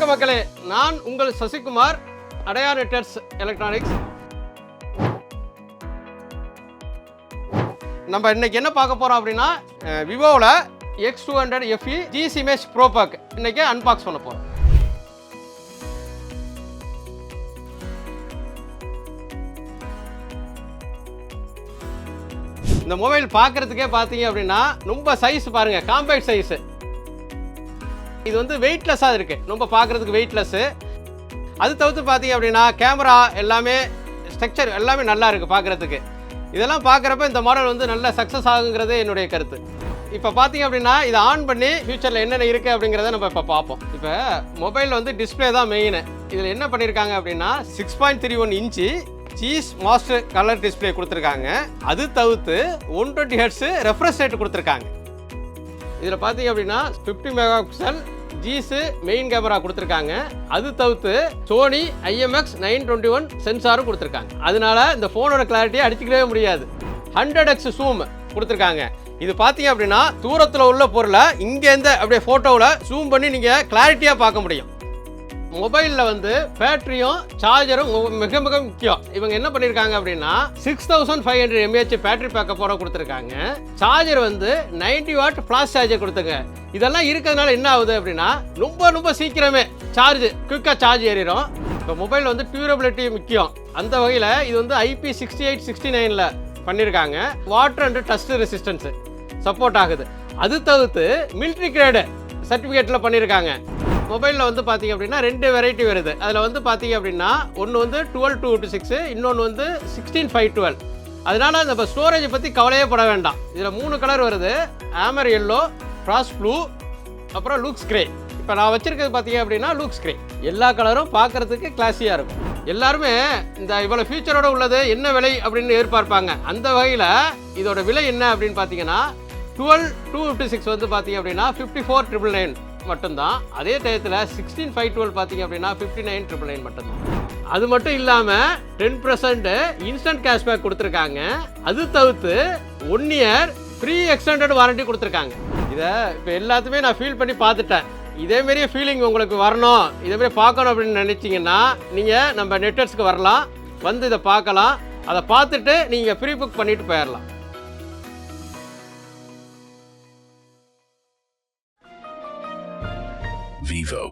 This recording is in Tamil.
வணக்கம் மக்களே, நான் உங்கள் சசிகுமார், அடையார் நெட்வொர்க்ஸ் எலக்ட்ரானிக்ஸ். நம்ம இன்னைக்கு என்ன பார்க்க போறோம் அப்படின்னா, விவோவில் X200 FE G-Image Pro Pack இன்னைக்கு அன்பாக்ஸ் பண்ண போறோம். இந்த மொபைல் பார்க்கறதுக்கே பார்த்தீங்க அப்படின்னா ரொம்ப சைஸ் பாருங்க, காம்பேக்ட் சைஸ். இது வந்து வெயிட்லெஸ்ஸாக இருக்குது, ரொம்ப பார்க்குறதுக்கு வெயிட்லெஸ்ஸு. அது தவிர்த்து பார்த்தீங்க அப்படின்னா கேமரா எல்லாமே ஸ்ட்ரக்சர் எல்லாமே நல்லா இருக்குது பார்க்குறதுக்கு. இதெல்லாம் பார்க்குறப்ப இந்த மாடல் வந்து நல்ல சக்ஸஸ் ஆகுங்கிறது என்னுடைய கருத்து. இப்போ பார்த்தீங்க அப்படின்னா இதை ஆன் பண்ணி ஃபியூச்சரில் என்னென்ன இருக்குது அப்படிங்கிறத நம்ம இப்போ பார்ப்போம். இப்போ மொபைலில் வந்து டிஸ்பிளே தான் மெயின். இதில் என்ன பண்ணியிருக்காங்க அப்படின்னா 6.31 inch size master colour display கொடுத்துருக்காங்க. அது தவிர்த்து 120 Hz ரெஃப்ரெஷ் ரேட் கொடுத்துருக்காங்க. இதில் பார்த்தீங்க அப்படின்னா 50 mega pixel cheese main camera கொடுத்துருக்காங்க. அது தவிர்த்து சோனி IMX 921 சென்சாரும் கொடுத்துருக்காங்க. அதனால இந்த ஃபோனோட கிளாரிட்டியை அடிச்சுக்கவே முடியாது. 100x ஜூம் கொடுத்துருக்காங்க. இது பார்த்தீங்க அப்படின்னா தூரத்தில் உள்ள பொருளை இங்கேருந்து அப்படியே ஃபோட்டோவில் ஜூம் பண்ணி நீங்கள் கிளாரிட்டியாக பார்க்க முடியும். மொபைலில் வந்து பேட்டரியும் சார்ஜரும் மிக மிக முக்கியம். இவங்க என்ன பண்ணியிருக்காங்க அப்படின்னா 6500 mAh பேட்டரி பேக்கப்போட கொடுத்துருக்காங்க. சார்ஜர் வந்து 90 வாட் ஃப்ளாஷ் சார்ஜர் கொடுத்துருங்க. இதெல்லாம் இருக்கிறதுனால என்ன ஆகுது அப்படின்னா ரொம்ப சீக்கிரமே குயிக்காக சார்ஜ் ஏறிடும். இப்போ மொபைல் வந்து டியூரபிலிட்டி முக்கியம். அந்த வகையில் இது வந்து IP6869 பண்ணியிருக்காங்க. Water and dust resistance support ஆகுது. அது தவிர்த்து மிலிட்ரி கிரேடு சர்டிஃபிகேட்டில் பண்ணியிருக்காங்க. மொபைலில் வந்து பார்த்தீங்க அப்படின்னா 2 வெரைட்டி வருது. அதில் வந்து பார்த்தீங்க அப்படின்னா ஒன்று வந்து 12/256, இன்னொன்று வந்து 16/512. அதனால் நம்ம ஸ்டோரேஜை பற்றி கவலையே பட வேண்டாம். இதில் 3 கலர் வருது: ஆமர் எல்லோ, ஃப்ராஸ்ட் ப்ளூ, அப்புறம் லூக்ஸ் கிரே. இப்போ நான் வச்சுருக்கிறது பார்த்தீங்க அப்படின்னா லூக்ஸ் கிரே. எல்லா கலரும் பார்க்குறதுக்கு கிளாஸியாக இருக்கும். எல்லாருமே இந்த இவ்வளோ ஃபியூச்சரோடு உள்ளது என்ன விலை அப்படின்னு எதிர்பார்ப்பாங்க. அந்த வகையில் இதோட விலை என்ன அப்படின்னு பார்த்தீங்கன்னா 12/256 வந்து பார்த்தீங்க அப்படின்னா 54,999 மட்டும்தான். அதே டயத்தில் 16/512 பார்த்தீங்க அப்படின்னா 59,999 மட்டும்தான். அது மட்டும் இல்லாமல் 10% இன்ஸ்டன்ட் கேஷ்பேக் கொடுத்துருக்காங்க. அது தவிர்த்து 1 இயர் ஃப்ரீ எக்ஸ்டெண்டட் வாரண்டி கொடுத்துருக்காங்க. இதை இப்போ எல்லாத்தையுமே நான் ஃபீல் பண்ணி பார்த்துட்டேன். இதேமாரியே ஃபீலிங் உங்களுக்கு வரணும், இதேமாரி பார்க்கணும் அப்படின்னு நினச்சிங்கன்னா நீங்கள் நம்ம நெட்வொர்க்ஸ்க்கு வரலாம், வந்து இதை பார்க்கலாம். அதை பார்த்துட்டு நீங்கள் ப்ரீ புக் பண்ணிவிட்டு போயிடலாம். Vivo.